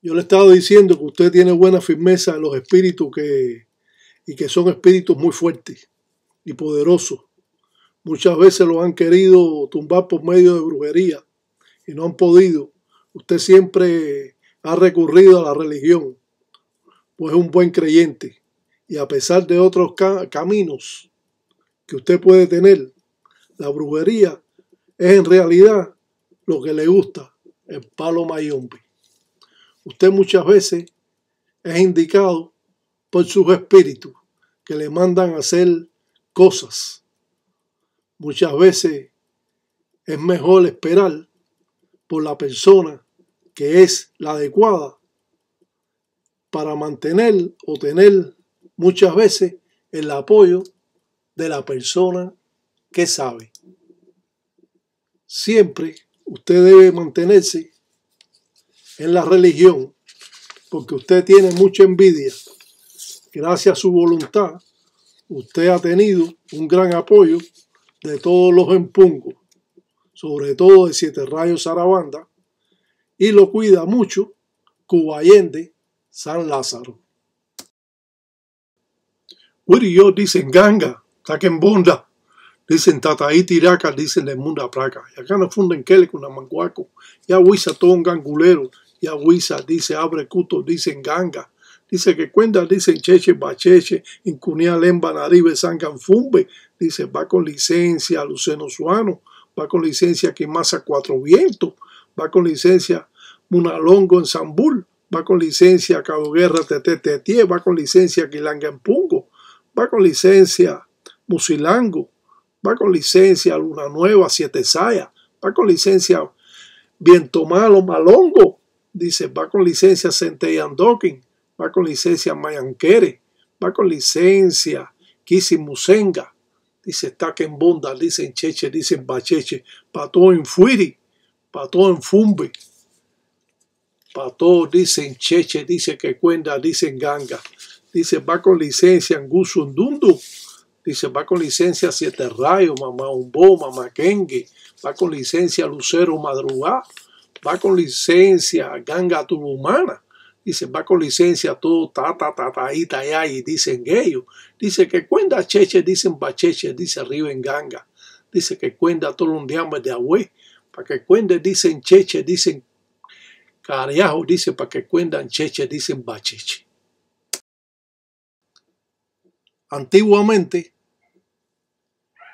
Yo le estaba diciendo que usted tiene buena firmeza en los espíritus y que son espíritus muy fuertes y poderosos. Muchas veces lo han querido tumbar por medio de brujería y no han podido. Usted siempre ha recurrido a la religión, pues es un buen creyente. Y a pesar de otros caminos que usted puede tener, la brujería es en realidad lo que le gusta, el palo mayombe. Usted muchas veces es indicado por sus espíritus que le mandan a hacer cosas. Muchas veces es mejor esperar por la persona que es la adecuada para mantener o tener muchas veces el apoyo de la persona que sabe. Siempre usted debe mantenerse en la religión porque usted tiene mucha envidia. Gracias a su voluntad, usted ha tenido un gran apoyo de todos los empungos, sobre todo de Siete Rayos Sarabanda, y lo cuida mucho Cuba Allende, San Lázaro. Yo dicen ganga, saquen bunda, dicen tataí tiraca, dicen de munda placa. Y acá no funden kele con manguaco. Ya huiza todo un gangulero. Ya huiza, dice abre cuto, dicen ganga. Dice que cuenta, dicen cheche, bacheche, incunia lemba, naribe, sangan fumbe. Dice va con licencia Luceno Suano, va con licencia Quimasa Cuatro Vientos, va con licencia Munalongo en Zambul, va con licencia Cabo Guerra Tetetetie, va con licencia Quilanga en Pungo, va con licencia Musilango, va con licencia Luna Nueva, Siete Saya, va con licencia Viento Malo, Malongo, dice, va con licencia Centellandoquín, va con licencia Mayanquere, va con licencia Quisimusenga, dice Taquembunda, dicen Cheche, dicen Bacheche, Pato en Fuiri, Pato en Fumbe, Pato dicen Cheche, dice que cuenta, dicen Ganga, dice va con licencia Angusundundu, dice va con licencia Siete Rayos, Mamá Umbo, Mamá Kengue, va con licencia Lucero Madrugá, va con licencia Ganga Turumana, dice va con licencia todo tataíta y dicen ellos, dice que cuenta Cheche, dicen Bacheche, dice arriba en Ganga, dice que cuenta todo un diamante de Agüe, para que cuente dicen Cheche, dicen Carajo, dice para que cuentan Cheche, dicen Bacheche. Antiguamente,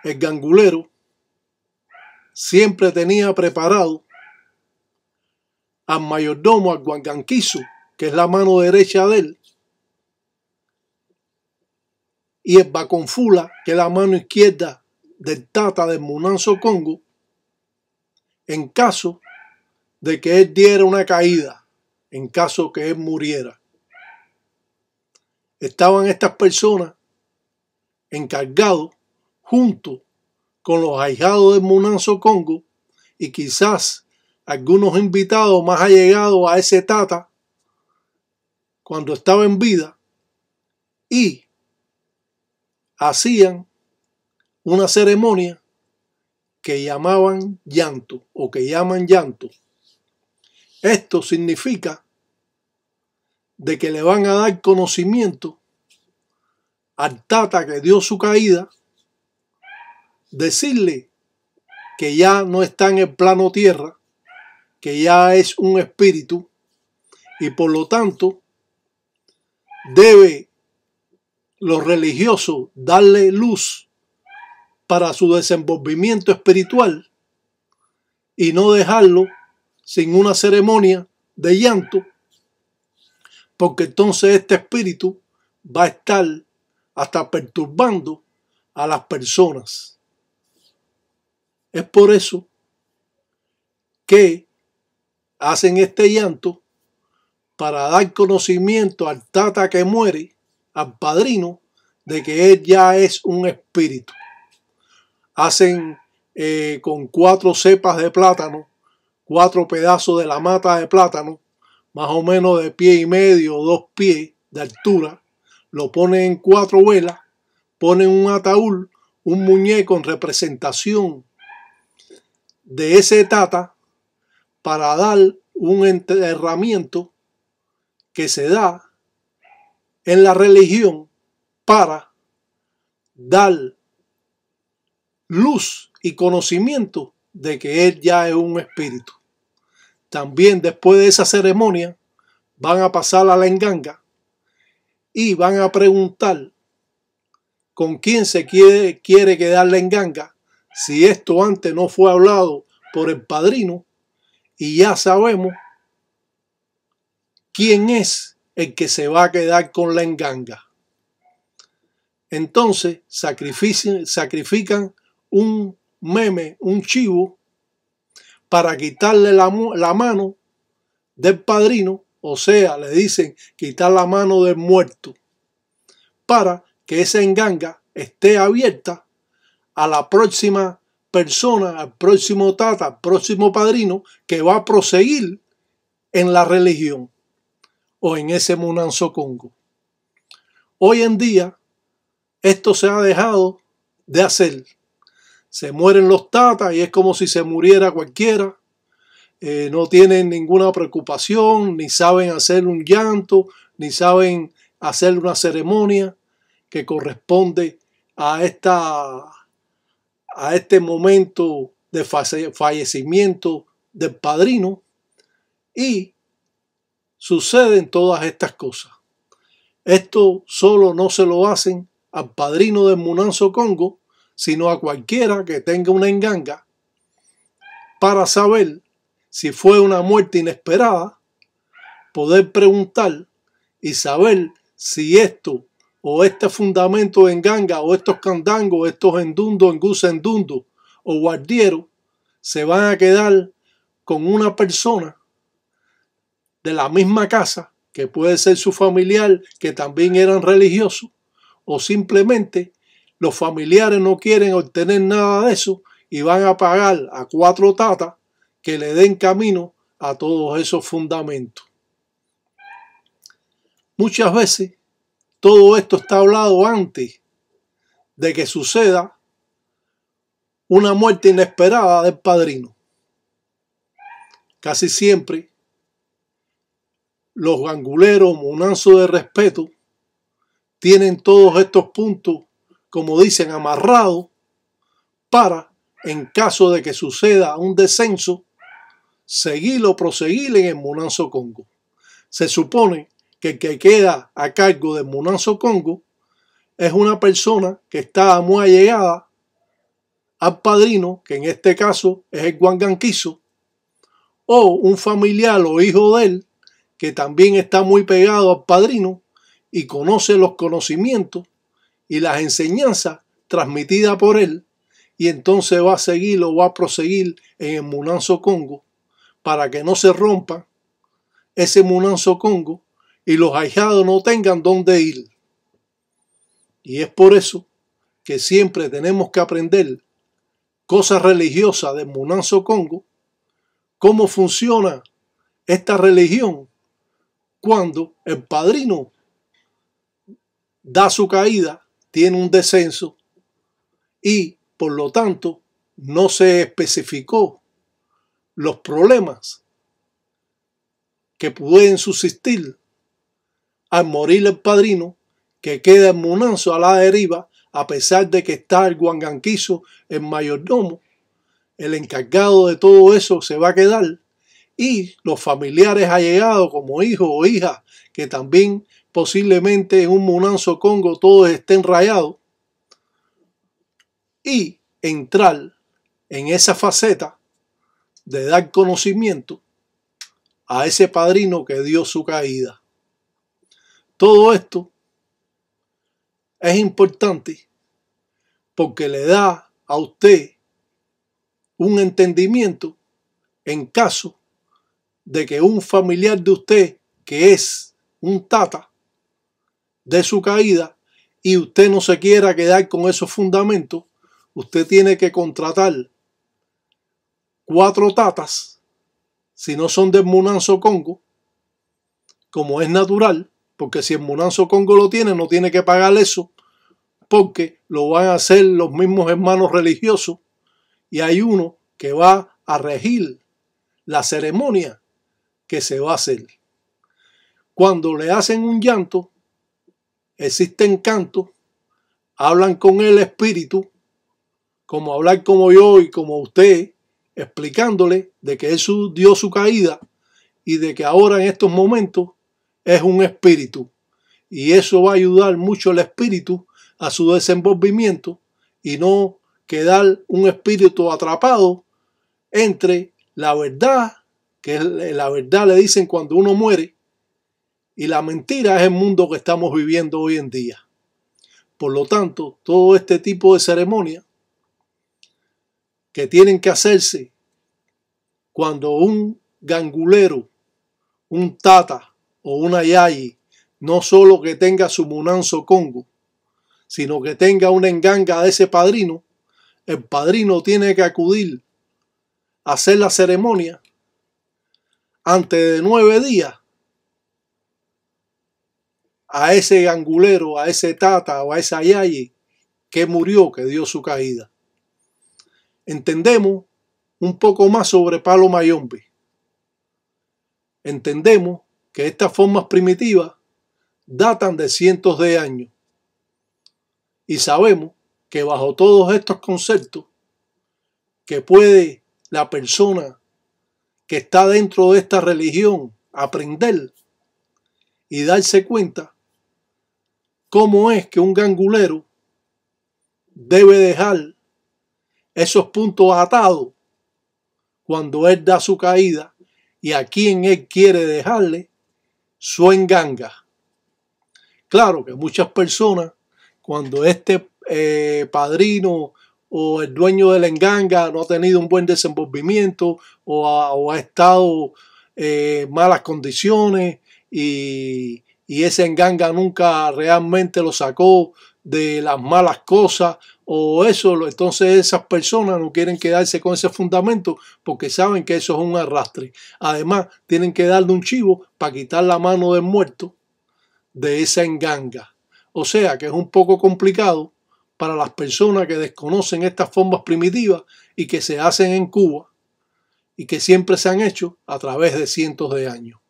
el gangulero siempre tenía preparado al mayordomo, al guanganquizo, que es la mano derecha de él, y el baconfula, que es la mano izquierda del tata del Munanzo Congo, en caso de que él diera una caída, en caso que él muriera. Estaban estas personas encargados junto con los ahijados del Munanzo Congo y quizás algunos invitados más allegados a ese tata cuando estaba en vida, y hacían una ceremonia que llamaban llanto o que llaman llanto. Esto significa de que le van a dar conocimiento al tata que dio su caída, decirle que ya no está en el plano tierra, que ya es un espíritu y por lo tanto debe los religiosos darle luz para su desenvolvimiento espiritual y no dejarlo sin una ceremonia de llanto, porque entonces este espíritu va a estar hasta perturbando a las personas. Es por eso que hacen este llanto, para dar conocimiento al tata que muere, al padrino, de que él ya es un espíritu. Hacen con 4 cepas de plátano, 4 pedazos de la mata de plátano, más o menos de 1,5 pies o 2 pies de altura, lo ponen en 4 velas, ponen un ataúd, un muñeco en representación de ese tata para dar un enterramiento que se da en la religión para dar luz y conocimiento de que él ya es un espíritu. También después de esa ceremonia van a pasar a la enganga y van a preguntar con quién se quiere quedar la enganga, si esto antes no fue hablado por el padrino, y ya sabemos quién es el que se va a quedar con la enganga. Entonces sacrifican un meme, un chivo, para quitarle la mano del padrino, o sea, le dicen quitar la mano del muerto, para que esa enganga esté abierta a la próxima persona, al próximo tata, al próximo padrino que va a proseguir en la religión o en ese Munanzo Congo. Hoy en día esto se ha dejado de hacer. Se mueren los tatas y es como si se muriera cualquiera. No tienen ninguna preocupación, ni saben hacer un llanto, ni saben hacer una ceremonia que corresponde a este momento de fallecimiento del padrino, y suceden todas estas cosas. Esto solo no se lo hacen al padrino del Munanzo Congo, sino a cualquiera que tenga una enganga, para saber si fue una muerte inesperada, poder preguntar y saber si esto o este fundamento de enganga o estos candangos, estos endundos, engusendundos o guardieros se van a quedar con una persona de la misma casa, que puede ser su familiar, que también eran religiosos, o simplemente los familiares no quieren obtener nada de eso y van a pagar a 4 tatas que le den camino a todos esos fundamentos. Muchas veces todo esto está hablado antes de que suceda una muerte inesperada del padrino. Casi siempre los ganguleros, munanzos de respeto, tienen todos estos puntos, como dicen, amarrados para, en caso de que suceda un descenso, seguir o proseguir en el Munanzo Congo. Se supone que el que queda a cargo del Munanzo Congo es una persona que está muy allegada al padrino, que en este caso es el Guanganquizo, o un familiar o hijo de él que también está muy pegado al padrino y conoce los conocimientos y las enseñanzas transmitidas por él, y entonces va a seguir o va a proseguir en el Munanzo Congo para que no se rompa ese Munanzo Congo y los ahijados no tengan dónde ir. Y es por eso que siempre tenemos que aprender cosas religiosas del Munanzo Congo, cómo funciona esta religión cuando el padrino da su caída, tiene un descenso y por lo tanto no se especificó los problemas que pueden subsistir al morir el padrino, que queda el Munanzo a la deriva, a pesar de que está el Guanganquizo, el mayordomo, el encargado de todo eso se va a quedar, y los familiares allegados como hijos o hijas, que también posiblemente en un Munanzo Congo todos estén rayados, y entrar en esa faceta de dar conocimiento a ese padrino que dio su caída. Todo esto es importante porque le da a usted un entendimiento en caso de que un familiar de usted, que es un tata, de su caída y usted no se quiera quedar con esos fundamentos, usted tiene que contratar 4 tatas, si no son del Munanzo Congo, como es natural, porque si el Munanzo Congo lo tiene, no tiene que pagar eso, porque lo van a hacer los mismos hermanos religiosos, y hay uno que va a regir la ceremonia que se va a hacer. Cuando le hacen un llanto, existen cantos, hablan con el espíritu, como hablar como yo y como usted, explicándole de que Él dio su caída y de que ahora en estos momentos es un espíritu. Y eso va a ayudar mucho al espíritu a su desenvolvimiento y no quedar un espíritu atrapado entre la verdad, que la verdad le dicen cuando uno muere, y la mentira es el mundo que estamos viviendo hoy en día. Por lo tanto, todo este tipo de ceremonias que tienen que hacerse cuando un gangulero, un tata o una yayi, no solo que tenga su munanzo congo, sino que tenga una enganga de ese padrino, el padrino tiene que acudir a hacer la ceremonia antes de 9 días a ese gangulero, a ese tata o a esa yayi que murió, que dio su caída. Entendemos un poco más sobre Palo Mayombe. Entendemos que estas formas primitivas datan de cientos de años. Y sabemos que bajo todos estos conceptos que puede la persona que está dentro de esta religión aprender y darse cuenta cómo es que un gangulero debe dejar esos puntos atados cuando él da su caída y a quien él quiere dejarle su enganga. Claro que muchas personas, cuando este padrino o el dueño de la enganga no ha tenido un buen desenvolvimiento o ha estado en malas condiciones y ese enganga nunca realmente lo sacó de las malas cosas o eso, entonces esas personas no quieren quedarse con ese fundamento porque saben que eso es un arrastre. Además, tienen que darle un chivo para quitar la mano del muerto de esa enganga. O sea que es un poco complicado para las personas que desconocen estas formas primitivas y que se hacen en Cuba y que siempre se han hecho a través de cientos de años.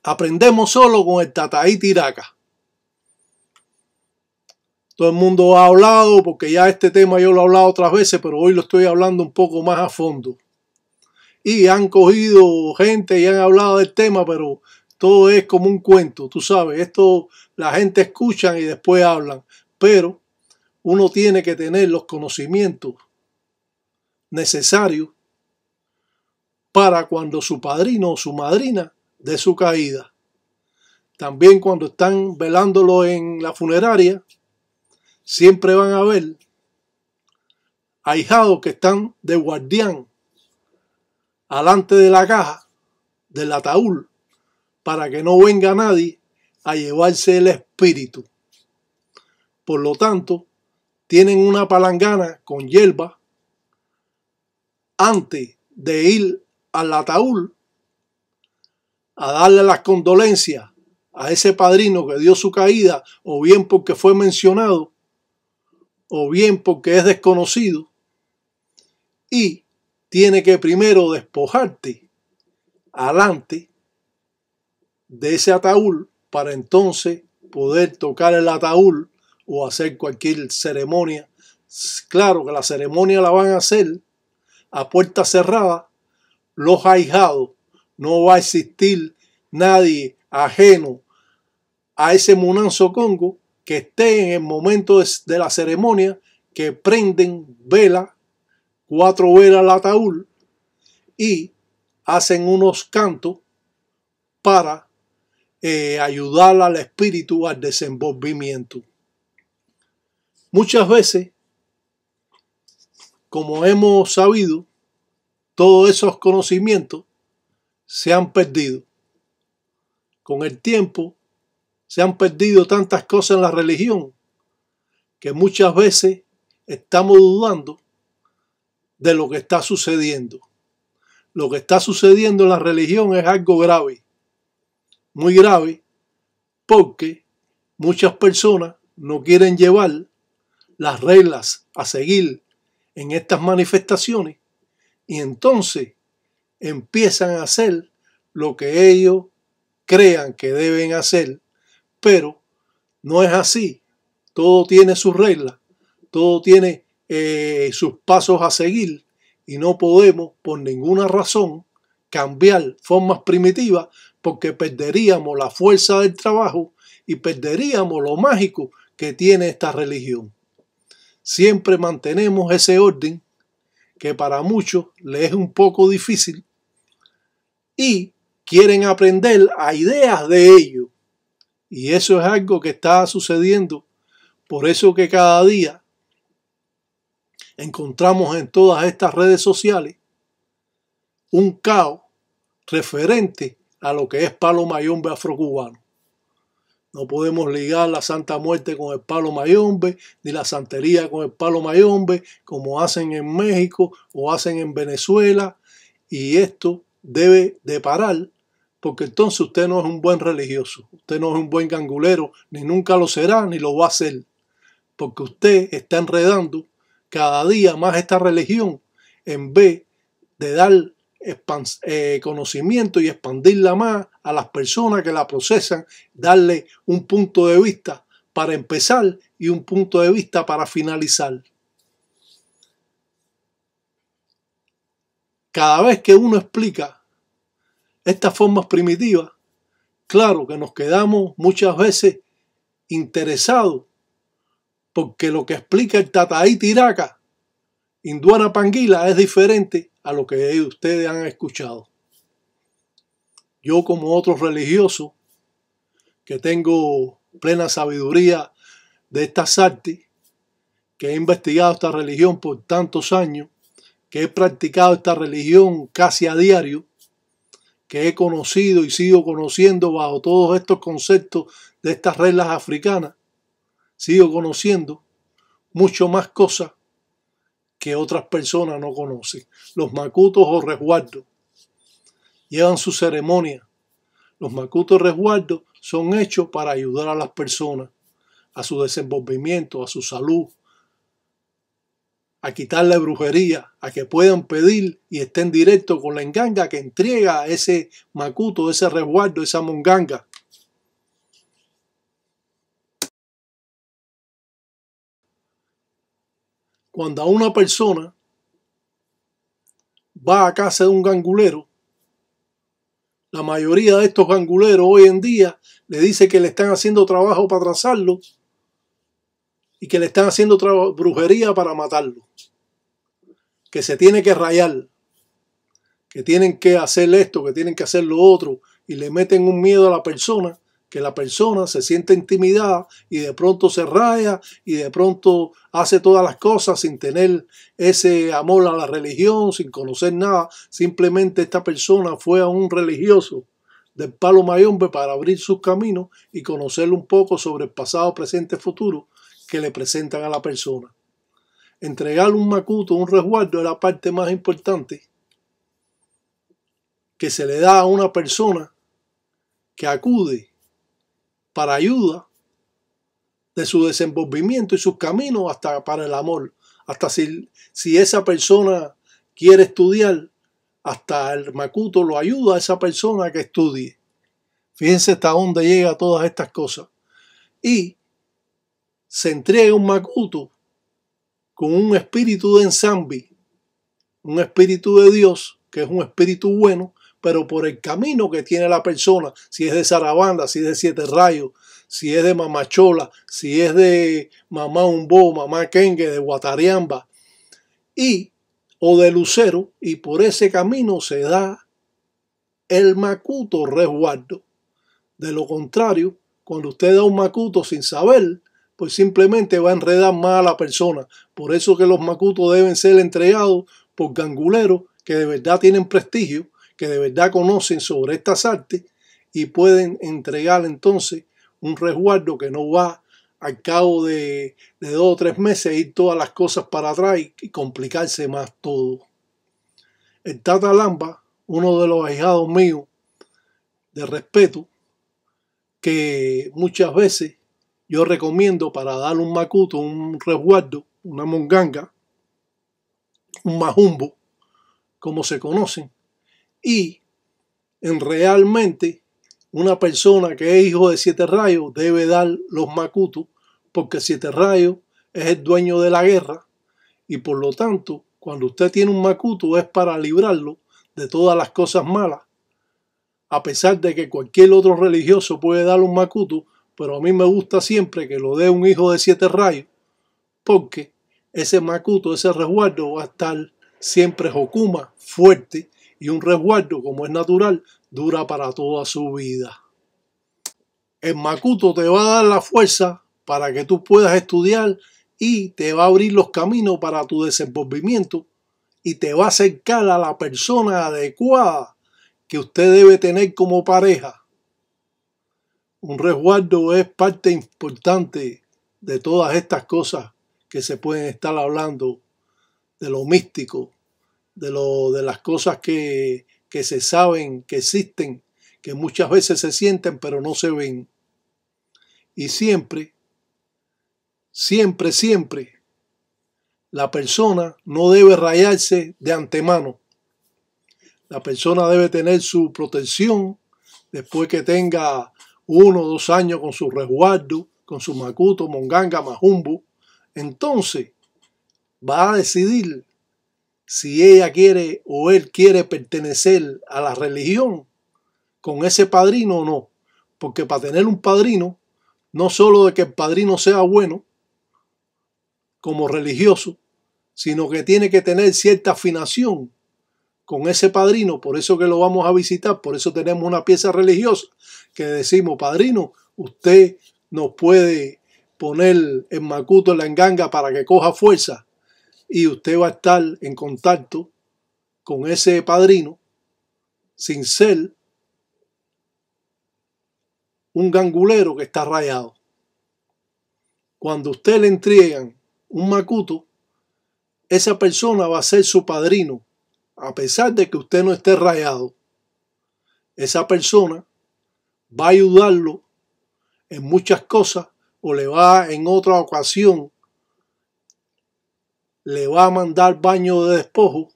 Aprendemos solo con el Tataí Tiraca. Todo el mundo ha hablado, porque ya este tema yo lo he hablado otras veces, pero hoy lo estoy hablando un poco más a fondo. Y han cogido gente y han hablado del tema, pero todo es como un cuento, tú sabes. Esto la gente escucha y después hablan. Pero uno tiene que tener los conocimientos necesarios para cuando su padrino o su madrina dé su caída. También cuando están velándolo en la funeraria, siempre van a ver ahijados que están de guardián alante de la caja, del ataúd, para que no venga nadie a llevarse el espíritu. Por lo tanto, tienen una palangana con hierba antes de ir al ataúd a darle las condolencias a ese padrino que dio su caída, o bien porque fue mencionado, o bien porque es desconocido, y tiene que primero despojarte alante de ese ataúd para entonces poder tocar el ataúd o hacer cualquier ceremonia. Claro que la ceremonia la van a hacer a puerta cerrada los ahijados. No va a existir nadie ajeno a ese munanzo congo que esté en el momento de la ceremonia, que prenden vela, 4 velas al ataúd y hacen unos cantos para ayudar al espíritu al desenvolvimiento. Muchas veces, como hemos sabido, todos esos conocimientos se han perdido. Con el tiempo se han perdido tantas cosas en la religión que muchas veces estamos dudando de lo que está sucediendo. Lo que está sucediendo en la religión es algo grave, muy grave, porque muchas personas no quieren llevar las reglas a seguir en estas manifestaciones y entonces empiezan a hacer lo que ellos crean que deben hacer, pero no es así. Todo tiene sus reglas, todo tiene sus pasos a seguir y no podemos por ninguna razón cambiar formas primitivas porque perderíamos la fuerza del trabajo y perderíamos lo mágico que tiene esta religión. Siempre mantenemos ese orden que para muchos les es un poco difícil y quieren aprender a ideas de ellos. Y eso es algo que está sucediendo. Por eso que cada día encontramos en todas estas redes sociales un caos referente a lo que es palo mayombe afrocubano. No podemos ligar la Santa Muerte con el palo mayombe, ni la santería con el palo mayombe, como hacen en México o hacen en Venezuela. Y esto debe de parar, porque entonces usted no es un buen religioso, usted no es un buen gangulero, ni nunca lo será, ni lo va a ser. Porque usted está enredando cada día más esta religión en vez de dar conocimiento y expandirla más a las personas que la procesan, darle un punto de vista para empezar y un punto de vista para finalizar. Cada vez que uno explica estas formas primitivas, claro que nos quedamos muchas veces interesados porque lo que explica el Tataí Tiraca, Induana Panguila, es diferente a lo que ustedes han escuchado. Yo, como otro religioso que tengo plena sabiduría de estas artes, que he investigado esta religión por tantos años, que he practicado esta religión casi a diario, que he conocido y sigo conociendo bajo todos estos conceptos de estas reglas africanas, sigo conociendo mucho más cosas que otras personas no conocen. Los macutos o resguardos llevan su ceremonia. Los macutos resguardos son hechos para ayudar a las personas, a su desenvolvimiento, a su salud, a quitarle brujería, a que puedan pedir y estén directos con la enganga que entrega ese macuto, ese resguardo, esa monganga. Cuando a una persona va a casa de un gangulero, la mayoría de estos ganguleros hoy en día le dice que le están haciendo trabajo para atrasarlo y que le están haciendo brujería para matarlo, que se tiene que rayar, que tienen que hacer esto, que tienen que hacer lo otro, y le meten un miedo a la persona, que la persona se siente intimidada y de pronto se raya y de pronto hace todas las cosas sin tener ese amor a la religión, sin conocer nada. Simplemente esta persona fue a un religioso del palo mayombe para abrir sus caminos y conocer un poco sobre el pasado, presente, futuro que le presentan a la persona. Entregarle un macuto, un resguardo, es la parte más importante que se le da a una persona que acude para ayuda de su desenvolvimiento y sus caminos hasta para el amor. Hasta si esa persona quiere estudiar, hasta el macuto lo ayuda a esa persona que estudie. Fíjense hasta dónde llega todas estas cosas. Y se entrega un macuto con un espíritu de ensambi, un espíritu de Dios, que es un espíritu bueno, pero por el camino que tiene la persona, si es de Sarabanda, si es de Siete Rayos, si es de Mamachola, si es de Mamá Umbo, Mamá Kengue, de Guatariamba, o de Lucero, y por ese camino se da el macuto resguardo. De lo contrario, cuando usted da un macuto sin saber, pues simplemente va a enredar más a la persona. Por eso que los macutos deben ser entregados por ganguleros que de verdad tienen prestigio, que de verdad conocen sobre estas artes y pueden entregar entonces un resguardo que no va al cabo de 2 o 3 meses ir todas las cosas para atrás y complicarse más todo. El Tata Lamba, uno de los ahijados míos de respeto, que muchas veces yo recomiendo para dar un macuto, un resguardo, una monganga, un majumbo, como se conocen, y realmente una persona que es hijo de Siete Rayos debe dar los macutos, porque Siete Rayos es el dueño de la guerra y por lo tanto, cuando usted tiene un macuto es para librarlo de todas las cosas malas, a pesar de que cualquier otro religioso puede dar un macuto, pero a mí me gusta siempre que lo dé un hijo de Siete Rayos, porque ese macuto, ese resguardo va a estar siempre jocuma, fuerte, y un resguardo, como es natural, dura para toda su vida. El macuto te va a dar la fuerza para que tú puedas estudiar y te va a abrir los caminos para tu desenvolvimiento y te va a acercar a la persona adecuada que usted debe tener como pareja. Un resguardo es parte importante de todas estas cosas que se pueden estar hablando, de lo místico, de las cosas que se saben, que existen, que muchas veces se sienten pero no se ven. Y siempre, siempre, siempre, la persona no debe rayarse de antemano. La persona debe tener su protección después que tenga 1 o 2 años con su resguardo, con su macuto, monganga, majumbo. Entonces va a decidir si ella quiere o él quiere pertenecer a la religión con ese padrino o no. Porque para tener un padrino, no solo de que el padrino sea bueno como religioso, sino que tiene que tener cierta afinación con ese padrino, por eso que lo vamos a visitar, por eso tenemos una pieza religiosa que decimos, padrino, usted nos puede poner el macuto en la enganga para que coja fuerza y usted va a estar en contacto con ese padrino sin ser un gangulero que está rayado. Cuando usted le entregan un macuto, esa persona va a ser su padrino, a pesar de que usted no esté rayado. Esa persona va a ayudarlo en muchas cosas o le va en otra ocasión, le va a mandar baño de despojo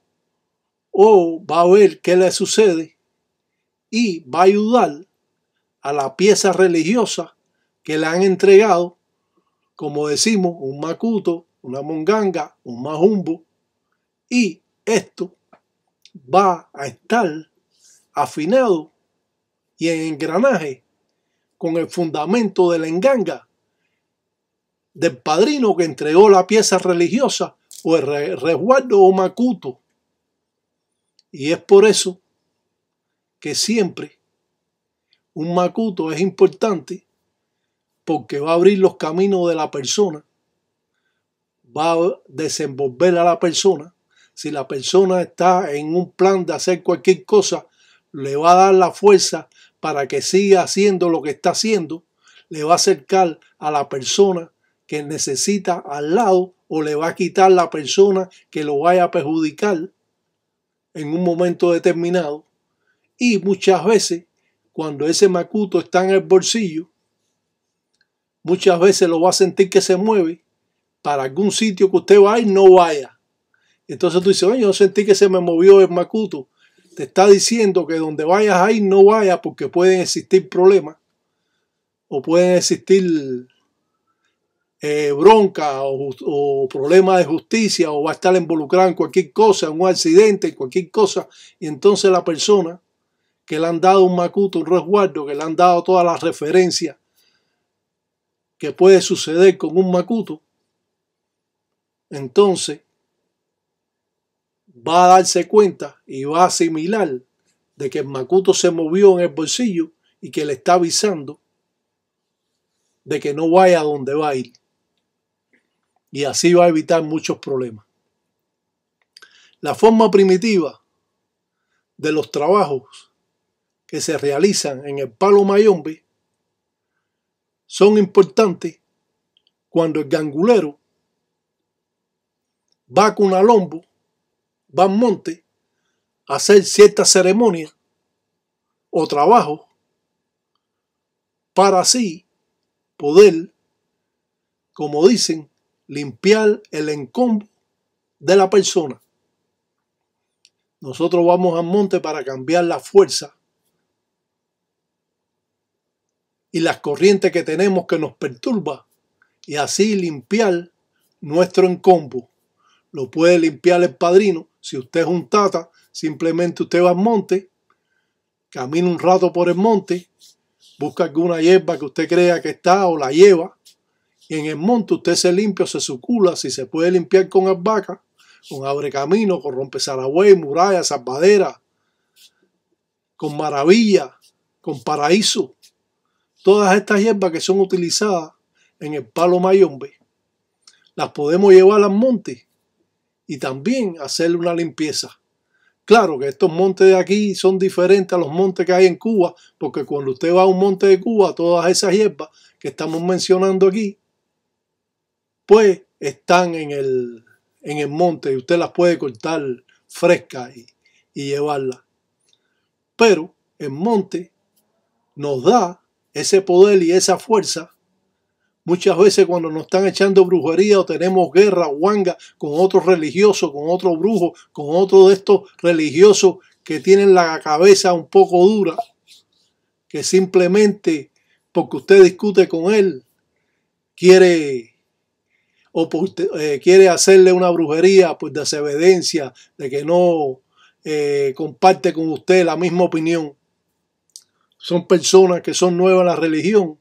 o va a ver qué le sucede y va a ayudar a la pieza religiosa que le han entregado, como decimos, un macuto, una monganga, un majumbo, y esto va a estar afinado y en engranaje con el fundamento de la enganga del padrino que entregó la pieza religiosa o el resguardo o macuto. Y es por eso que siempre un macuto es importante, porque va a abrir los caminos de la persona, va a desenvolver a la persona. Si la persona está en un plan de hacer cualquier cosa, le va a dar la fuerza para que siga haciendo lo que está haciendo, le va a acercar a la persona que necesita al lado o le va a quitar la persona que lo vaya a perjudicar en un momento determinado. Y muchas veces, cuando ese macuto está en el bolsillo, muchas veces lo va a sentir que se mueve para algún sitio que usted va y no vaya. Entonces tú dices, oye, yo sentí que se me movió el macuto. Te está diciendo que donde vayas a ir no vayas porque pueden existir problemas o pueden existir bronca o problemas de justicia o va a estar involucrado en cualquier cosa, en un accidente, en cualquier cosa. Y entonces la persona que le han dado un macuto, un resguardo, que le han dado todas las referencias que puede suceder con un macuto, entonces va a darse cuenta y va a asimilar de que el macuto se movió en el bolsillo y que le está avisando de que no vaya a donde va a ir. Y así va a evitar muchos problemas. La forma primitiva de los trabajos que se realizan en el palo mayombe son importantes cuando el gangulero va con un lombo, va al monte a hacer cierta ceremonia o trabajo para así poder, como dicen, limpiar el encombo de la persona. Nosotros vamos al monte para cambiar la fuerza y las corrientes que tenemos que nos perturban y así limpiar nuestro encombo. Lo puede limpiar el padrino. Si usted es un tata, simplemente usted va al monte, camina un rato por el monte, busca alguna hierba que usted crea que está o la lleva, y en el monte usted se limpia o se sucula, si se puede limpiar con albahaca, con abrecamino, con rompezaragüey, muralla, salvadera, con maravilla, con paraíso. Todas estas hierbas que son utilizadas en el palo mayombe, las podemos llevar al monte y también hacerle una limpieza. Claro que estos montes de aquí son diferentes a los montes que hay en Cuba, porque cuando usted va a un monte de Cuba, todas esas hierbas que estamos mencionando aquí, pues están en el monte y usted las puede cortar frescas y llevarlas. Pero el monte nos da ese poder y esa fuerza. Muchas veces cuando nos están echando brujería o tenemos guerra, huanga con otros religiosos, con otros brujos, con otros de estos religiosos que tienen la cabeza un poco dura, que simplemente porque usted discute con él, quiere hacerle una brujería pues de desobediencia, de que no comparte con usted la misma opinión. Son personas que son nuevas en la religión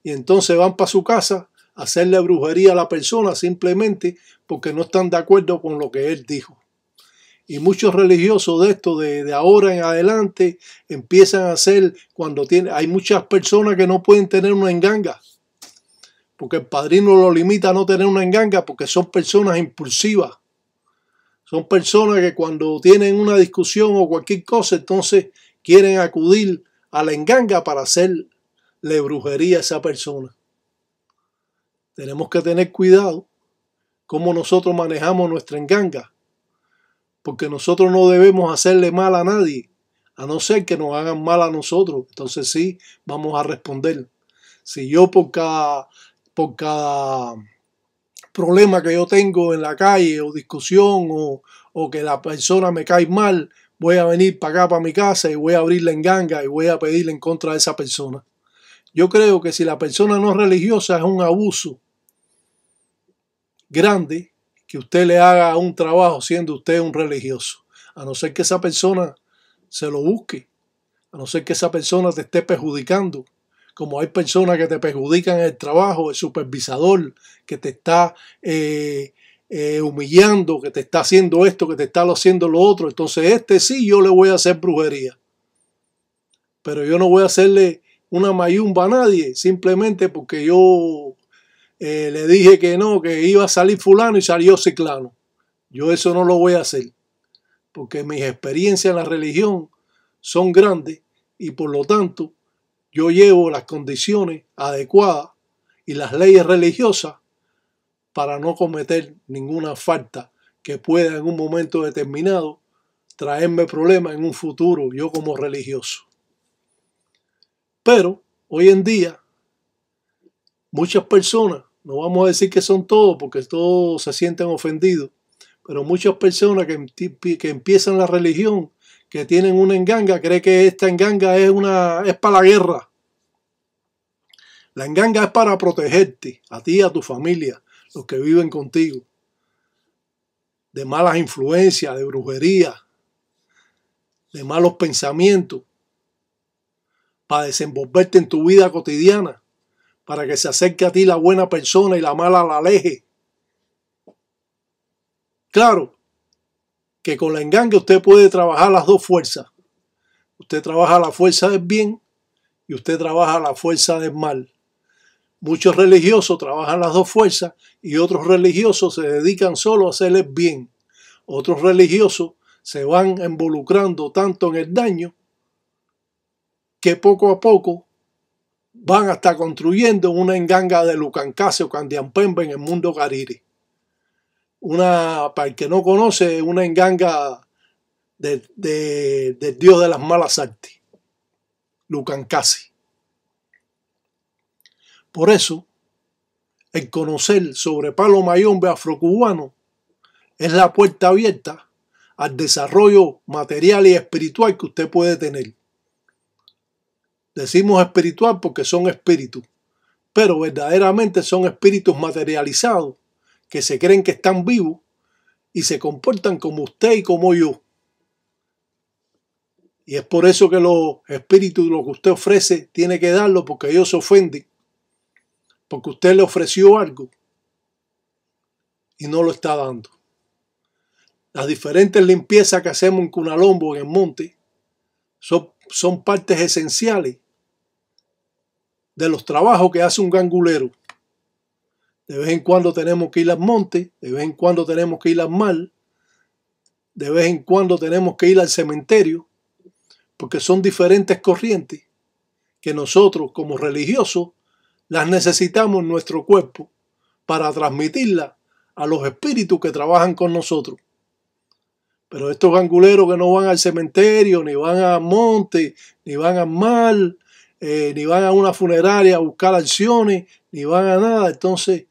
y entonces van para su casa a hacerle brujería a la persona simplemente porque no están de acuerdo con lo que él dijo. Y muchos religiosos de esto, de ahora en adelante, empiezan a hacer hay muchas personas que no pueden tener una enganga, porque el padrino lo limita a no tener una enganga porque son personas impulsivas. Son personas que cuando tienen una discusión o cualquier cosa, entonces quieren acudir a la enganga para hacerle brujería a esa persona. Tenemos que tener cuidado cómo nosotros manejamos nuestra enganga, porque nosotros no debemos hacerle mal a nadie, a no ser que nos hagan mal a nosotros. Entonces sí, vamos a responder. Si yo por cada problema que yo tengo en la calle o discusión o que la persona me cae mal, voy a venir para acá, para mi casa y voy a abrir la enganga y voy a pedirle en contra de esa persona. Yo creo que si la persona no es religiosa es un abuso grande que usted le haga un trabajo siendo usted un religioso, a no ser que esa persona se lo busque, a no ser que esa persona te esté perjudicando, como hay personas que te perjudican en el trabajo, el supervisador que te está humillando, que te está haciendo esto, que te está haciendo lo otro. Entonces sí yo le voy a hacer brujería, pero yo no voy a hacerle una mayumba a nadie simplemente porque yo le dije que no, que iba a salir fulano y salió ciclano. Yo eso no lo voy a hacer porque mis experiencias en la religión son grandes y por lo tanto yo llevo las condiciones adecuadas y las leyes religiosas para no cometer ninguna falta que pueda en un momento determinado traerme problemas en un futuro yo como religioso. Pero hoy en día muchas personas, no vamos a decir que son todos porque todos se sienten ofendidos, pero muchas personas que empiezan la religión, que tienen una enganga, creen que esta enganga es para la guerra. La enganga es para protegerte, a ti y a tu familia, los que viven contigo, de malas influencias, de brujería, de malos pensamientos, para desenvolverte en tu vida cotidiana, para que se acerque a ti la buena persona y la mala la aleje. Claro que con la enganga usted puede trabajar las dos fuerzas. Usted trabaja la fuerza del bien y usted trabaja la fuerza del mal. Muchos religiosos trabajan las dos fuerzas y otros religiosos se dedican solo a hacer el bien. Otros religiosos se van involucrando tanto en el daño que poco a poco van a estar construyendo una enganga de Lucancase o Candiampembe en el mundo cariri. Para el que no conoce, una enganga del dios de las malas artes, Lucancase. Por eso, el conocer sobre palo mayombe afrocubano es la puerta abierta al desarrollo material y espiritual que usted puede tener. Decimos espiritual porque son espíritus, pero verdaderamente son espíritus materializados que se creen que están vivos y se comportan como usted y como yo. Y es por eso que los espíritus, lo que usted ofrece, tiene que darlo, porque ellos se ofenden, porque usted le ofreció algo y no lo está dando. Las diferentes limpiezas que hacemos en Cunalombo, en el monte, son partes esenciales de los trabajos que hace un gangulero. De vez en cuando tenemos que ir al monte, de vez en cuando tenemos que ir al mar, de vez en cuando tenemos que ir al cementerio, porque son diferentes corrientes que nosotros como religiosos las necesitamos en nuestro cuerpo para transmitirlas a los espíritus que trabajan con nosotros. Pero estos ganguleros que no van al cementerio, ni van al monte, ni van al mar, ni van a una funeraria a buscar acciones, ni van a nada, entonces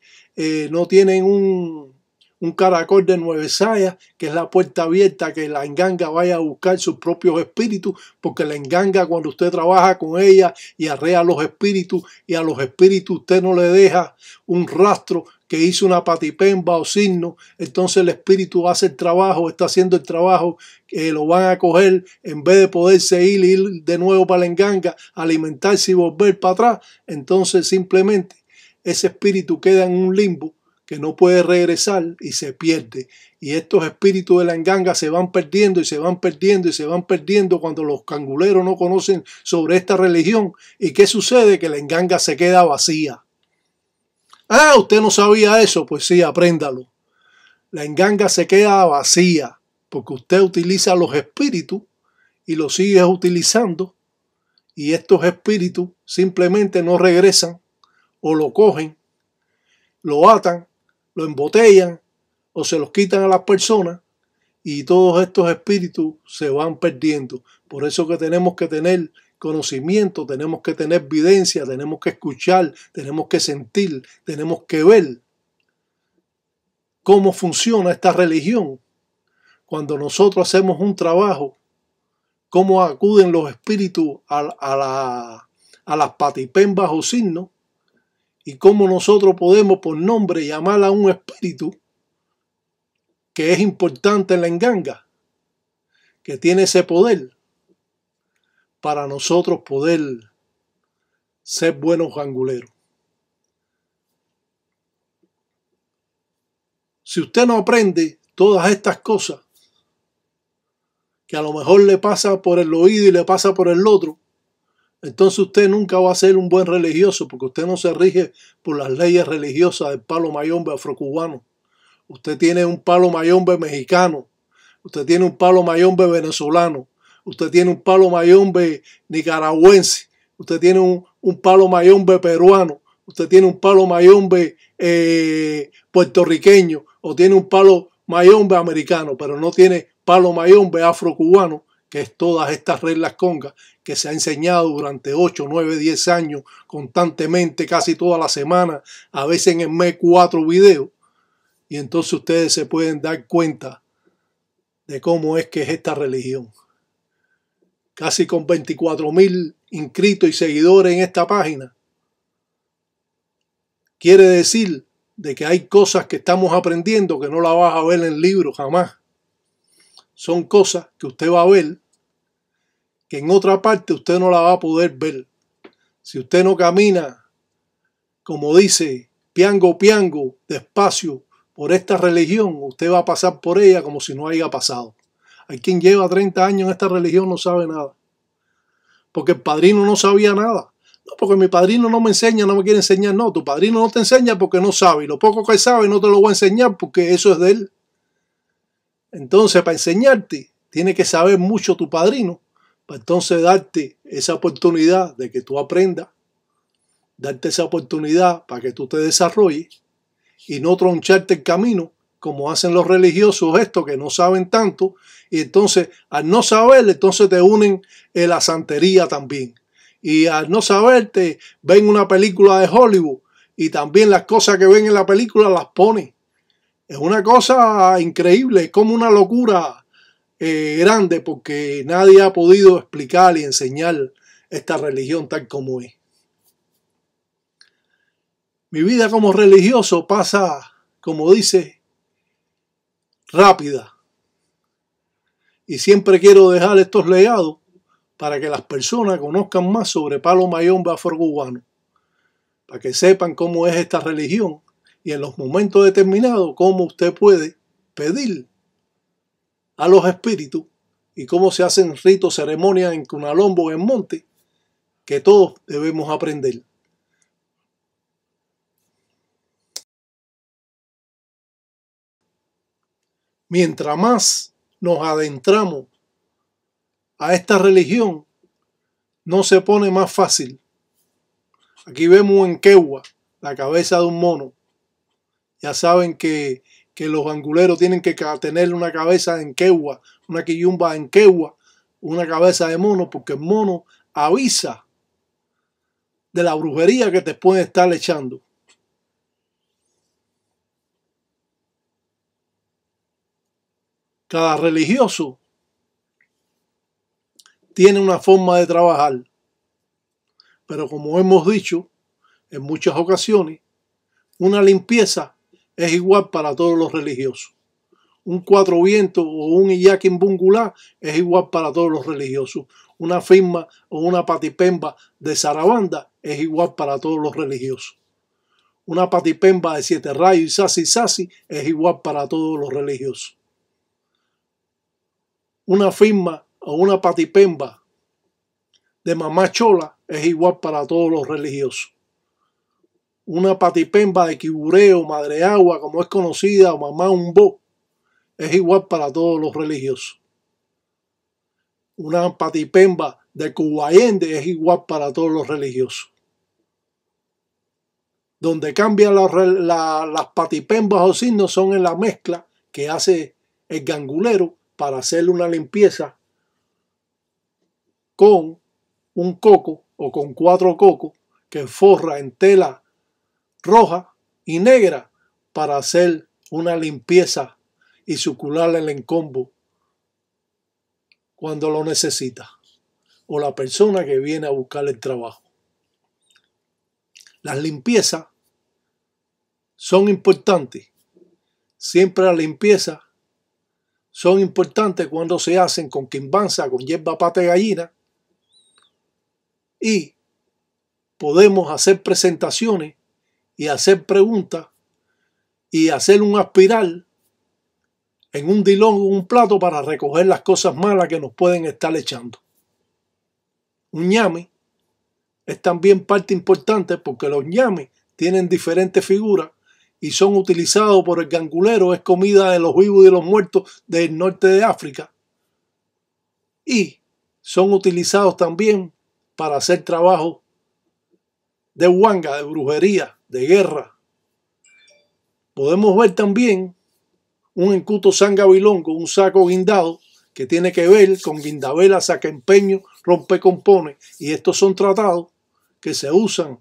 no tienen un caracol de 9 sayas, que es la puerta abierta, que la enganga vaya a buscar sus propios espíritus, porque la enganga, cuando usted trabaja con ella y arrea a los espíritus, y a los espíritus usted no le deja un rastro que hizo una patipemba o signo, entonces el espíritu hace el trabajo, está haciendo el trabajo, lo van a coger, en vez de poderse ir de nuevo para la enganga, alimentarse y volver para atrás, entonces simplemente ese espíritu queda en un limbo que no puede regresar y se pierde. Y estos espíritus de la enganga se van perdiendo y se van perdiendo y se van perdiendo cuando los canguleros no conocen sobre esta religión. ¿Y qué sucede? Que la enganga se queda vacía. Ah, ¿usted no sabía eso? Pues sí, apréndalo. La enganga se queda vacía porque usted utiliza los espíritus y los sigue utilizando, y estos espíritus simplemente no regresan, o lo cogen, lo atan, lo embotellan o se los quitan a las personas, y todos estos espíritus se van perdiendo. Por eso que tenemos que tener conocimiento, tenemos que tener evidencia, tenemos que escuchar, tenemos que sentir, tenemos que ver cómo funciona esta religión. Cuando nosotros hacemos un trabajo, cómo acuden los espíritus a las patipembas o signos, y cómo nosotros podemos por nombre llamar a un espíritu que es importante en la enganga, que tiene ese poder para nosotros poder ser buenos ganguleros. Si usted no aprende todas estas cosas, que a lo mejor le pasa por el oído y le pasa por el otro, entonces usted nunca va a ser un buen religioso, porque usted no se rige por las leyes religiosas del palo mayombe afrocubano. Usted tiene un palo mayombe mexicano, usted tiene un palo mayombe venezolano, usted tiene un palo mayombe nicaragüense, usted tiene un palo mayombe peruano, usted tiene un palo mayombe puertorriqueño, o tiene un palo mayombe americano, pero no tiene palo mayombe afrocubano, que es todas estas reglas congas que se ha enseñado durante 8, 9, 10 años constantemente, casi toda la semana, a veces en el mes 4 videos. Y entonces ustedes se pueden dar cuenta de cómo es que es esta religión. Casi con 24,000 inscritos y seguidores en esta página. Quiere decir de que hay cosas que estamos aprendiendo que no la vas a ver en libros jamás. Son cosas que usted va a ver que en otra parte usted no la va a poder ver. Si usted no camina, como dice, piango, piango, despacio, por esta religión, usted va a pasar por ella como si no haya pasado. Hay quien lleva 30 años en esta religión, no sabe nada. Porque el padrino no sabía nada. No, porque mi padrino no me enseña, no me quiere enseñar. No, tu padrino no te enseña porque no sabe. Y lo poco que sabe no te lo voy a enseñar porque eso es de él. Entonces, para enseñarte, tiene que saber mucho tu padrino. Para entonces darte esa oportunidad de que tú aprendas. Darte esa oportunidad para que tú te desarrolles. Y no troncharte el camino, como hacen los religiosos estos que no saben tanto, y entonces al no saber, entonces te unen en la santería también. Y al no saber, te ven una película de Hollywood y también las cosas que ven en la película las ponen. Es una cosa increíble, es como una locura grande, porque nadie ha podido explicar y enseñar esta religión tal como es. Mi vida como religioso pasa, como dice, rápida. Y siempre quiero dejar estos legados para que las personas conozcan más sobre Palo Mayombe afrocubano, para que sepan cómo es esta religión y en los momentos determinados cómo usted puede pedir a los espíritus y cómo se hacen ritos, ceremonias en Cunalombo, en Monte, que todos debemos aprender. Mientras más nos adentramos a esta religión, no se pone más fácil. Aquí vemos en Quegua la cabeza de un mono. Ya saben que los anguleros tienen que tener una cabeza en Quegua, una quillumba en Quegua, una cabeza de mono, porque el mono avisa de la brujería que te pueden estar echando. Cada religioso tiene una forma de trabajar, pero como hemos dicho en muchas ocasiones, una limpieza es igual para todos los religiosos. Un cuatro vientos o un iyaquimbungulá es igual para todos los religiosos. Una firma o una patipemba de zarabanda es igual para todos los religiosos. Una patipemba de 7 rayos y sasi es igual para todos los religiosos. Una firma o una patipemba de mamá chola es igual para todos los religiosos. Una patipemba de quibureo, madre agua, como es conocida, o mamá umbó, es igual para todos los religiosos. Una patipemba de Cubayende es igual para todos los religiosos. Donde cambian las patipembas o signos son en la mezcla que hace el gangulero para hacerle una limpieza con un coco o con 4 cocos que forra en tela roja y negra para hacer una limpieza y sucular el encombo cuando lo necesita o la persona que viene a buscar el trabajo. Las limpiezas son importantes. Siempre las limpiezas son importantes cuando se hacen con quimbanza, con hierba pata de gallina, y podemos hacer presentaciones y hacer preguntas y hacer un aspiral en un dilón o un plato para recoger las cosas malas que nos pueden estar echando. Un ñame es también parte importante porque los ñames tienen diferentes figuras y son utilizados por el gangulero, es comida de los vivos y de los muertos del norte de África, y son utilizados también para hacer trabajo de huanga, de brujería, de guerra. Podemos ver también un encuto sangabilongo, un saco guindado, que tiene que ver con guindabela, sacaempeño, rompecompone, y estos son tratados que se usan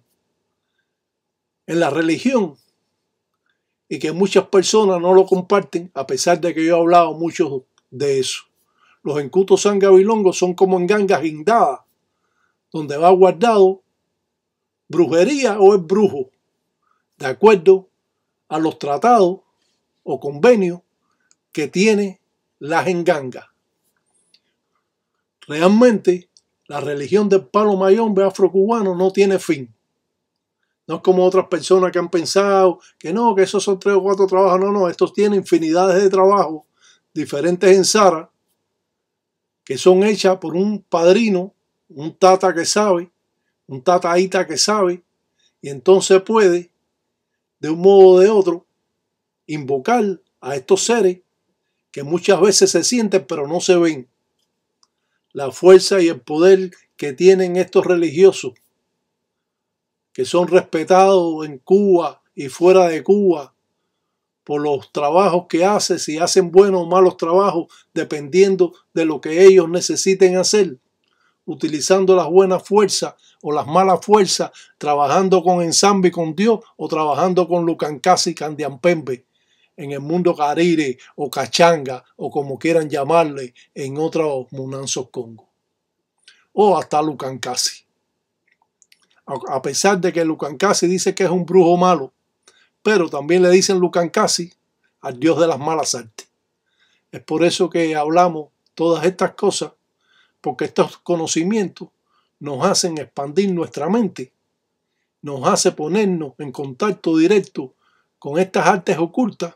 en la religión y que muchas personas no lo comparten, a pesar de que yo he hablado mucho de eso. Los encutos sangabilongos son como en gangas guindadas, donde va guardado brujería o es brujo, de acuerdo a los tratados o convenios que tiene la jenganga. Realmente, la religión del Palo Mayombe afrocubano no tiene fin. No es como otras personas que han pensado que no, que esos son 3 o 4 trabajos. No, estos tienen infinidades de trabajos diferentes en Sara, que son hechas por un padrino, un tata que sabe, un tataíta que sabe, y entonces puede, de un modo o de otro, invocar a estos seres que muchas veces se sienten pero no se ven. La fuerza y el poder que tienen estos religiosos, que son respetados en Cuba y fuera de Cuba por los trabajos que hacen, si hacen buenos o malos trabajos, dependiendo de lo que ellos necesiten hacer, utilizando las buenas fuerzas o las malas fuerzas, trabajando con ensamble con Dios o trabajando con Lucancasi y Candiampembe en el mundo carire o cachanga o como quieran llamarle en otros munanzos Congo. o hasta Lucancasi. A pesar de que Lucancasi dice que es un brujo malo, pero también le dicen Lucancasi al dios de las malas artes. Es por eso que hablamos todas estas cosas, porque estos conocimientos nos hacen expandir nuestra mente, nos hace ponernos en contacto directo con estas artes ocultas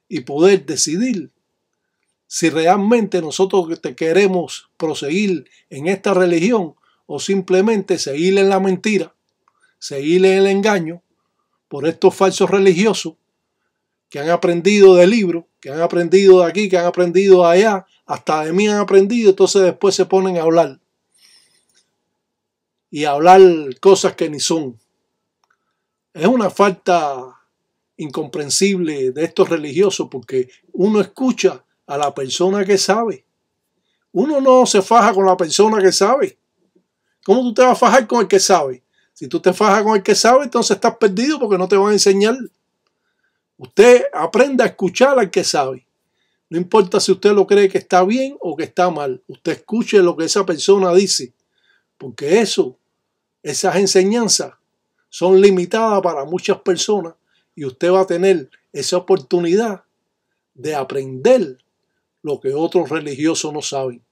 y poder decidir si realmente nosotros queremos proseguir en esta religión o simplemente seguir en la mentira, seguir en el engaño por estos falsos religiosos que han aprendido de libros, que han aprendido de aquí, que han aprendido de allá, hasta de mí han aprendido, entonces después se ponen a hablar y a hablar cosas que ni son. Es una falta incomprensible de estos religiosos, porque uno escucha a la persona que sabe. Uno no se faja con la persona que sabe. ¿Cómo tú te vas a fajar con el que sabe? Si tú te fajas con el que sabe, entonces estás perdido, porque no te van a enseñar. Usted aprende a escuchar al que sabe. No importa si usted lo cree que está bien o que está mal. Usted escuche lo que esa persona dice, porque esas enseñanzas son limitadas para muchas personas y usted va a tener esa oportunidad de aprender lo que otros religiosos no saben.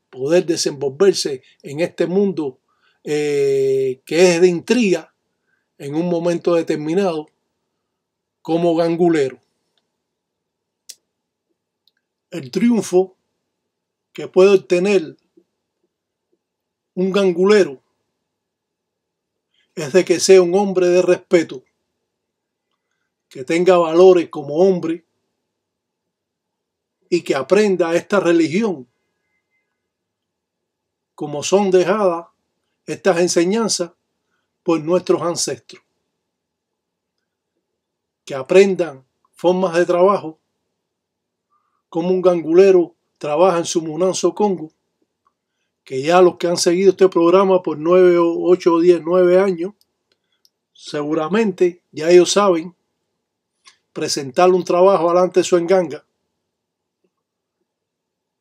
Poder desenvolverse en este mundo que es de intriga en un momento determinado como gangulero. El triunfo que puede obtener un gangulero es de que sea un hombre de respeto, que tenga valores como hombre y que aprenda esta religión como son dejadas estas enseñanzas por nuestros ancestros. Que aprendan formas de trabajo, como un gangulero trabaja en su Munanzo Congo, que ya los que han seguido este programa por 9 o 8 o 10, 9 años, seguramente ya ellos saben presentarle un trabajo delante de su enganga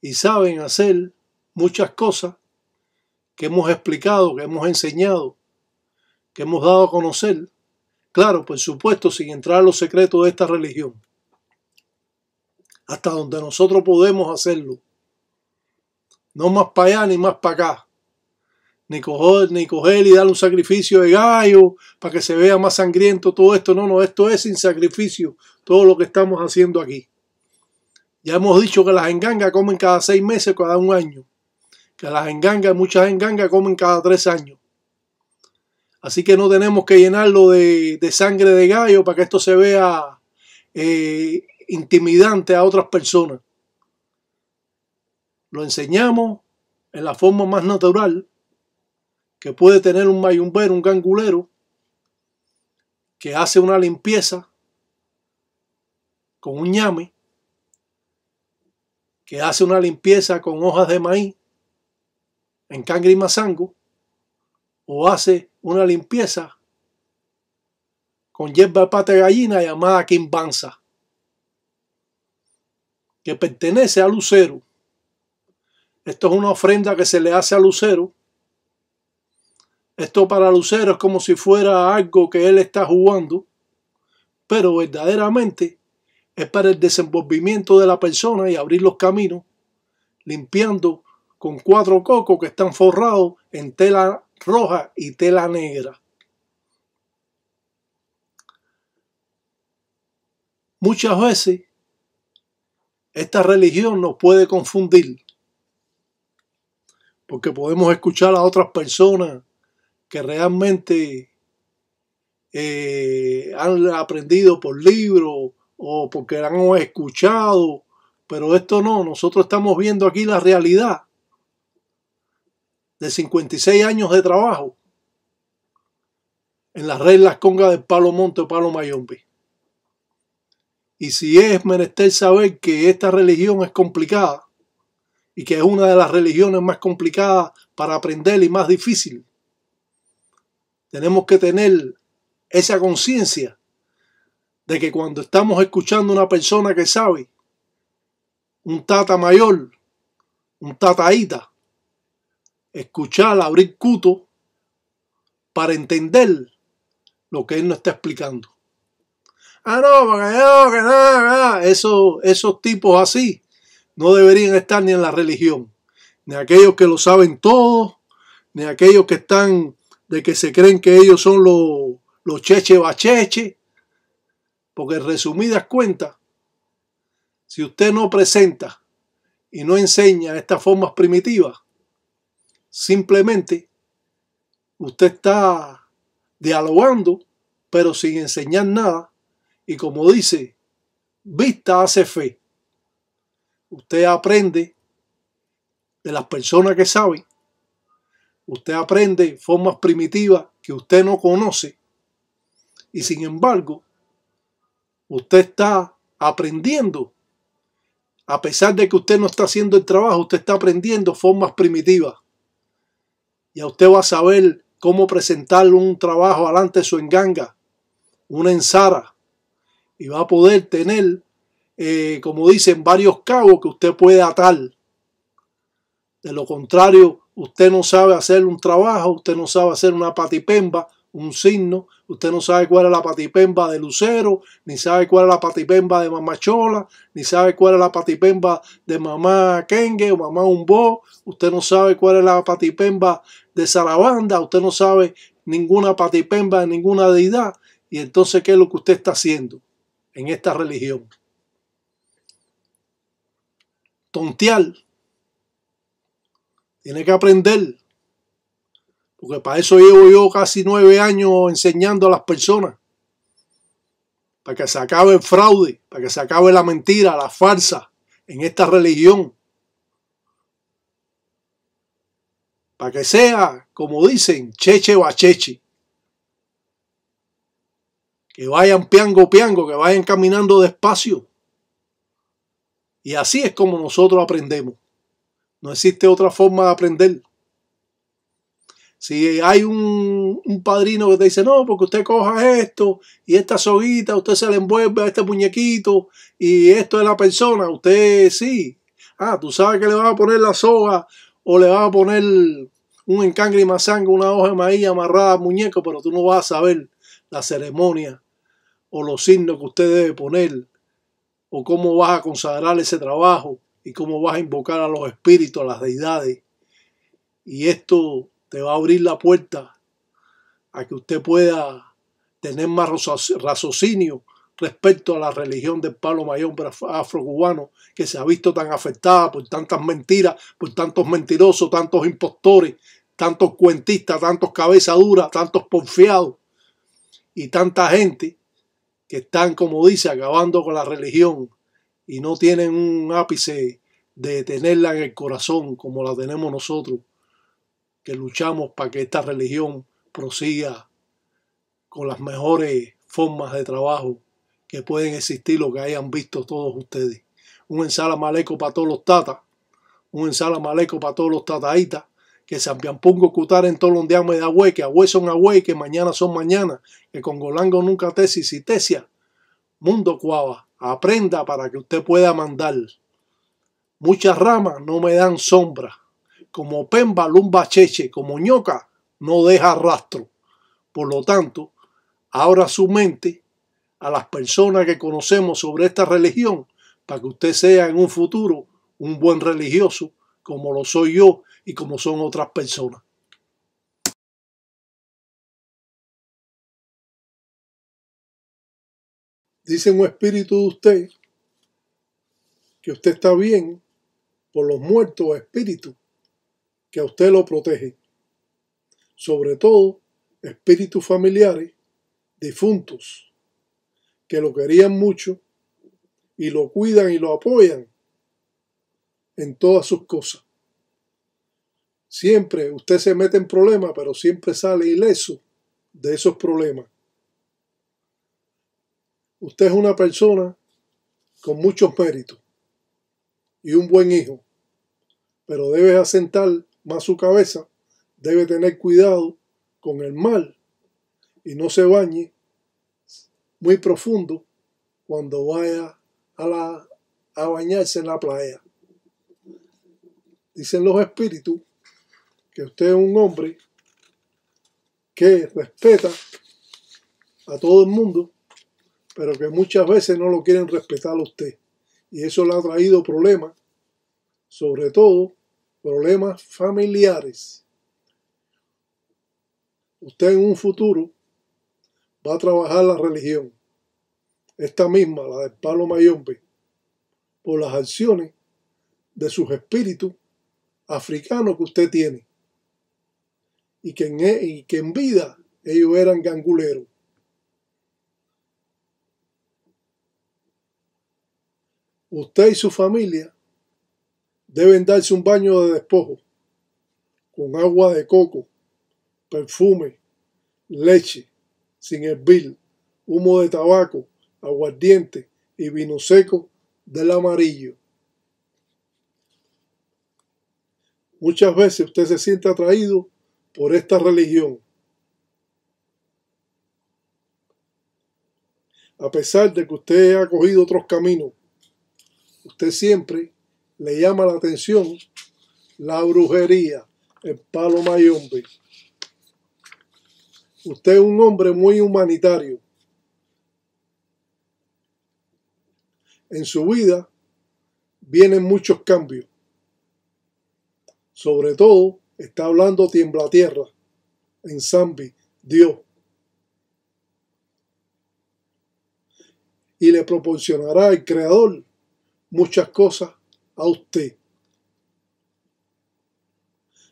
y saben hacer muchas cosas que hemos explicado, que hemos enseñado, que hemos dado a conocer. Claro, por supuesto, sin entrar en los secretos de esta religión. Hasta donde nosotros podemos hacerlo. No más para allá ni más para acá. Ni coger y darle un sacrificio de gallo para que se vea más sangriento todo esto. No, esto es sin sacrificio. Todo lo que estamos haciendo aquí. Ya hemos dicho que las engangas comen cada 6 meses, cada 1 año. Que las engangas, muchas engangas comen cada 3 años. Así que no tenemos que llenarlo de sangre de gallo para que esto se vea intimidante a otras personas. Lo enseñamos en la forma más natural que puede tener un mayumbero, un gangulero, que hace una limpieza con un ñame, que hace una limpieza con hojas de maíz en cangre y mazango, o hace una limpieza con hierba de pata de gallina llamada quimbanza, que pertenece a Lucero. Esto es una ofrenda que se le hace a Lucero. Esto para Lucero es como si fuera algo que él está jugando, pero verdaderamente es para el desenvolvimiento de la persona y abrir los caminos, limpiando con 4 cocos que están forrados en tela roja y tela negra. Muchas veces esta religión nos puede confundir, porque podemos escuchar a otras personas que realmente han aprendido por libros o porque la han escuchado, pero esto no. Nosotros estamos viendo aquí la realidad de 56 años de trabajo en las reglas congas del Palo Monte o Palo Mayombe. Y si es menester saber que esta religión es complicada y que es una de las religiones más complicadas para aprender y más difícil, tenemos que tener esa conciencia de que cuando estamos escuchando a una persona que sabe, un tata mayor, un tataíta, escuchar, abrir cuto para entender lo que él nos está explicando. Ah, no, porque no, que nada. Esos tipos así no deberían estar ni en la religión, ni aquellos que lo saben todo, ni aquellos que están de que se creen que ellos son los cheche bacheche, porque en resumidas cuentas, si usted no presenta y no enseña estas formas primitivas, simplemente usted está dialogando, pero sin enseñar nada, y como dice, vista hace fe. Usted aprende de las personas que saben, usted aprende formas primitivas que usted no conoce, y sin embargo, usted está aprendiendo. A pesar de que usted no está haciendo el trabajo, usted está aprendiendo formas primitivas. Ya usted va a saber cómo presentarle un trabajo delante de su enganga, una ensara, y va a poder tener, como dicen, varios cabos que usted puede atar. De lo contrario, usted no sabe hacer un trabajo, usted no sabe hacer una patipemba, un signo, usted no sabe cuál es la patipemba de Lucero, ni sabe cuál es la patipemba de Mamá Chola, ni sabe cuál es la patipemba de Mamá Kengue o Mamá Umbo, usted no sabe cuál es la patipemba de Sarabanda, usted no sabe ninguna patipemba de ninguna deidad. Y entonces, ¿qué es lo que usted está haciendo en esta religión? Tontear. Tiene que aprender. Porque para eso llevo yo casi 9 años enseñando a las personas. Para que se acabe el fraude, para que se acabe la mentira, la farsa en esta religión. Para que sea, como dicen, cheche bacheche. Que vayan piango piango, que vayan caminando despacio. Y así es como nosotros aprendemos. No existe otra forma de aprender. Si hay un padrino que te dice, no, porque usted coja esto y esta soguita, usted se le envuelve a este muñequito y esto es la persona, usted sí. Ah, tú sabes que le vas a poner la soga o le vas a poner un encangre y mazanga, una hoja de maíz amarrada al muñeco, pero tú no vas a saber la ceremonia o los signos que usted debe poner o cómo vas a consagrar ese trabajo y cómo vas a invocar a los espíritus, a las deidades. Y esto te va a abrir la puerta a que usted pueda tener más raciocinio respecto a la religión del palo mayón afrocubano, que se ha visto tan afectada por tantas mentiras, por tantos mentirosos, tantos impostores, tantos cuentistas, tantos cabezas duras, tantos porfiados y tanta gente que están, como dice, acabando con la religión y no tienen un ápice de tenerla en el corazón como la tenemos nosotros, que luchamos para que esta religión prosiga con las mejores formas de trabajo que pueden existir, lo que hayan visto todos ustedes. Un ensalamaleco para todos los tatas, un ensalamaleco para todos los tataitas, que Sampiampungo Cutar en todos los días de agüey, que agüey son agüey, que mañana son mañana, que con Golango nunca tesis y tesia. Mundo Cuava, aprenda para que usted pueda mandar. Muchas ramas no me dan sombra. Como Pemba, Lumba Cheche, como ñoca, no deja rastro. Por lo tanto, abra su mente a las personas que conocemos sobre esta religión para que usted sea en un futuro un buen religioso, como lo soy yo y como son otras personas. Dice un espíritu de usted que usted está bien por los muertos espíritus que a usted lo protegen. Sobre todo espíritus familiares difuntos que lo querían mucho y lo cuidan y lo apoyan en todas sus cosas. Siempre usted se mete en problemas, pero siempre sale ileso de esos problemas. Usted es una persona con muchos méritos y un buen hijo, pero debe asentar más su cabeza, debe tener cuidado con el mal y no se bañe muy profundo cuando vaya a bañarse en la playa. Dicen los espíritus que usted es un hombre que respeta a todo el mundo, pero que muchas veces no lo quieren respetar a usted. Y eso le ha traído problemas, sobre todo problemas familiares. Usted en un futuro va a trabajar la religión, esta misma, la del palo mayombe, por las acciones de sus espíritus africanos que usted tiene, y que en vida ellos eran ganguleros. Usted y su familia deben darse un baño de despojo con agua de coco, perfume, leche, sin hervir, humo de tabaco, aguardiente y vino seco del amarillo. Muchas veces usted se siente atraído por esta religión, a pesar de que usted ha cogido otros caminos. Usted siempre le llama la atención la brujería, el palo mayombe. Usted es un hombre muy humanitario. En su vida vienen muchos cambios. Sobre todo está hablando Tiembla Tierra, en Zambi, Dios. Y le proporcionará el Creador muchas cosas a usted.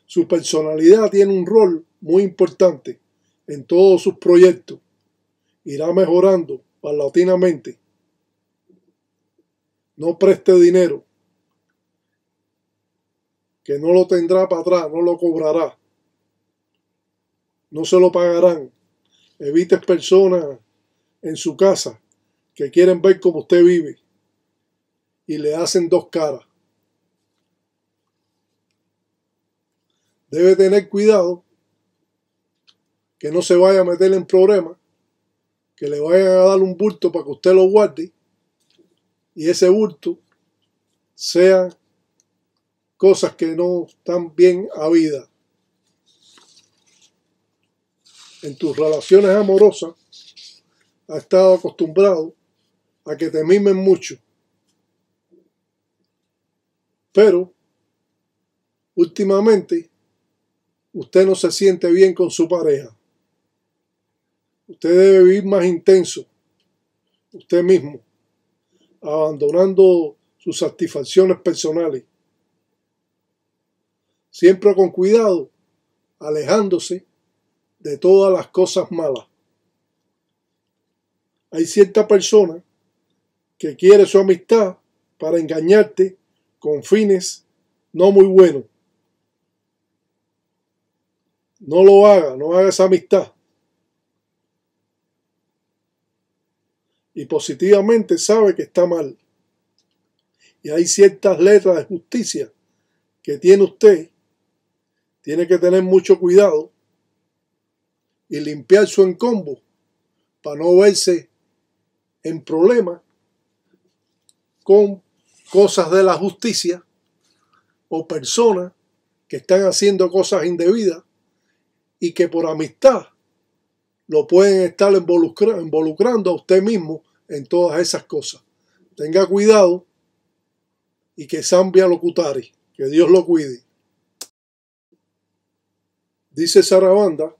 Su personalidad tiene un rol muy importante en todos sus proyectos. Irá mejorando paulatinamente. No preste dinero, que no lo tendrá para atrás, no lo cobrará. No se lo pagarán. Evite personas en su casa que quieren ver cómo usted vive y le hacen dos caras. Debe tener cuidado que no se vaya a meter en problemas, que le vayan a dar un bulto para que usted lo guarde y ese bulto sean cosas que no están bien habidas. En tus relaciones amorosas has estado acostumbrado a que te mimen mucho, pero últimamente usted no se siente bien con su pareja. Usted debe vivir más intenso, usted mismo, abandonando sus satisfacciones personales. Siempre con cuidado, alejándose de todas las cosas malas. Hay cierta persona que quiere su amistad para engañarte con fines no muy buenos. No lo haga, no haga esa amistad. Y positivamente sabe que está mal. Y hay ciertas letras de justicia que tiene usted. Tiene que tener mucho cuidado y limpiar su encombo para no verse en problemas con cosas de la justicia o personas que están haciendo cosas indebidas y que por amistad lo pueden estar involucrando a usted mismo en todas esas cosas. Tenga cuidado y que Zambia locutari, que Dios lo cuide. Dice Sarabanda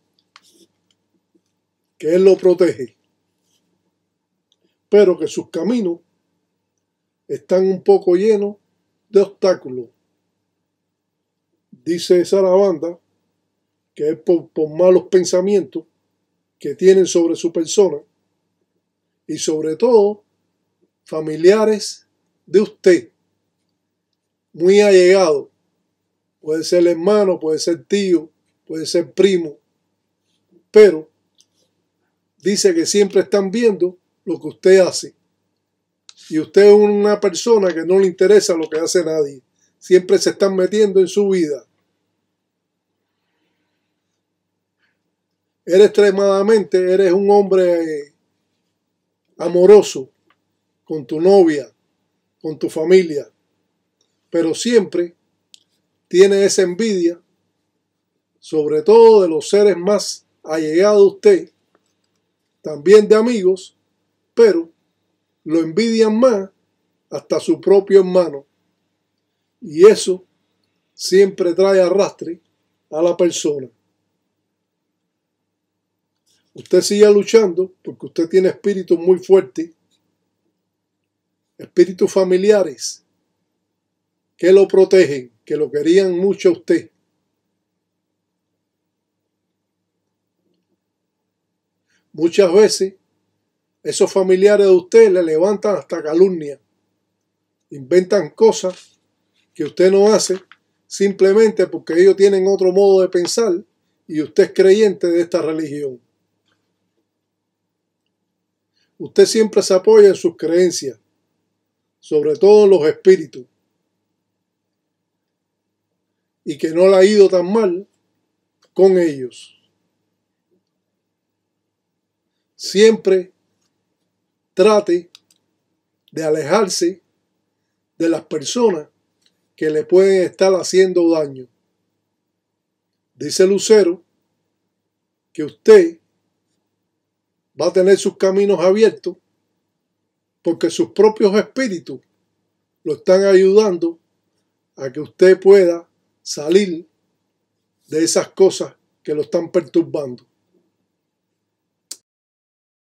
que Él lo protege, pero que sus caminos están un poco llenos de obstáculos. Dice Sarabanda que es por malos pensamientos que tienen sobre su persona y sobre todo familiares de usted, muy allegados. Puede ser hermano, puede ser tío, puede ser primo, pero dice que siempre están viendo lo que usted hace. Y usted es una persona que no le interesa lo que hace nadie. Siempre se están metiendo en su vida. Eres un hombre amoroso con tu novia, con tu familia, pero siempre tiene esa envidia sobre todo de los seres más allegados a usted, también de amigos, pero lo envidian más hasta su propio hermano. Y eso siempre trae arrastre a la persona. Usted sigue luchando porque usted tiene espíritus muy fuertes, espíritus familiares que lo protegen, que lo querían mucho a usted. Muchas veces esos familiares de usted le levantan hasta calumnia, inventan cosas que usted no hace simplemente porque ellos tienen otro modo de pensar y usted es creyente de esta religión. Usted siempre se apoya en sus creencias, sobre todo en los espíritus, y que no le ha ido tan mal con ellos. Siempre trate de alejarse de las personas que le pueden estar haciendo daño. Dice Lucero que usted va a tener sus caminos abiertos porque sus propios espíritus lo están ayudando a que usted pueda salir de esas cosas que lo están perturbando.